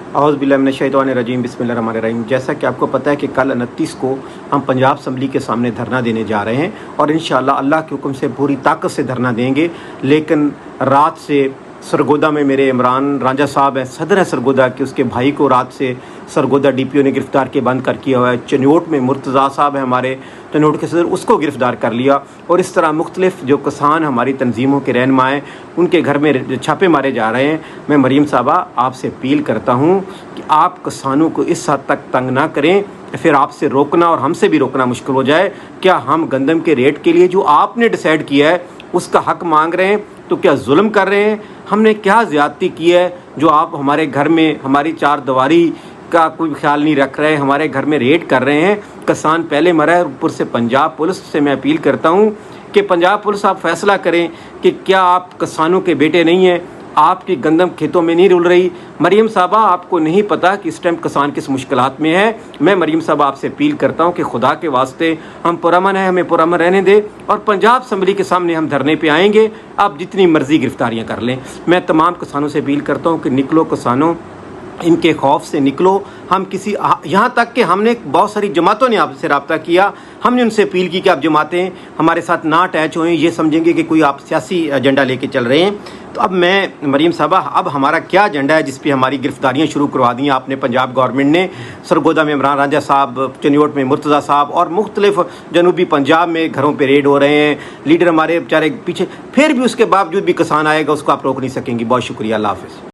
औज़ुबिल्लाहि बिस्मिल्लाहिर्रहमानिर्रहीम। जैसा कि आपको पता है कि कल 29 को हम पंजाब असम्बली के सामने धरना देने जा रहे हैं और इंशाअल्लाह अल्लाह के हुक्म से पूरी ताकत से धरना देंगे। लेकिन रात से सरगोदा में मेरे इमरान रांझा साहब हैं, सदर हैं सरगोदा के, उसके भाई को रात से सरगोदा DPO ने गिरफ़्तार के बंद कर किया हुआ है। चन्योट में मुर्तज़ा साहब हैं हमारे चन्योट के सदर, उसको गिरफ़्तार कर लिया। और इस तरह मुख्तलिफ़ जो किसान हमारी तंजीमों के रहनुमा हैं उनके घर में छापे मारे जा रहे हैं। मैं मरीम साहबा आपसे अपील करता हूँ कि आप किसानों को इस हद तक तंग ना करें, फिर आपसे रोकना और हमसे भी रोकना मुश्किल हो जाए। क्या हम गंदम के रेट के लिए जो आपने डिसाइड किया है उसका हक मांग रहे हैं तो क्या जुल्म कर रहे हैं? हमने क्या ज़्यादती की है जो आप हमारे घर में हमारी चार दीवारी का कोई ख्याल नहीं रख रहे, हमारे घर में रेड कर रहे हैं? किसान पहले मरा है। ऊपर से पंजाब पुलिस से मैं अपील करता हूँ कि पंजाब पुलिस आप फैसला करें कि क्या आप किसानों के बेटे नहीं हैं? आपकी गंदम खेतों में नहीं रुल रही? मरीम साहबा आपको नहीं पता कि इस टाइम किसान किस मुश्किलात में है? मैं मरीम साहबा आपसे अपील करता हूं कि खुदा के वास्ते हम पुरअमन हैं, हमें पुरअमन रहने दें और पंजाब असम्बली के सामने हम धरने पे आएंगे। आप जितनी मर्जी गिरफ्तारियां कर लें। मैं तमाम किसानों से अपील करता हूँ कि निकलो किसानों, इनके खौफ से निकलो। हम किसी यहाँ तक कि हमने बहुत सारी जमातों ने आपसे रब्ता किया, हमने उनसे अपील की कि आप जमातें हमारे साथ ना अटैच होएं, ये समझेंगे कि कोई आप सियासी एजेंडा लेके चल रहे हैं। तो अब मैं मरीम साहबा, अब हमारा क्या एजेंडा है जिस पे हमारी गिरफ्तारियां शुरू करवा दी आपने पंजाब गवर्नमेंट ने? सरगोदा में इमरान रांझा साहब, चन्योट में मुर्तज़ा साहब और मुख्तलिफ जनूबी पंजाब में घरों पे रेड हो रहे हैं। लीडर हमारे बेचारे पीछे, फिर भी उसके बावजूद भी किसान आएगा उसको आप रोक नहीं सकेंगी। बहुत शुक्रिया, अल्लाह हाफ़िज़।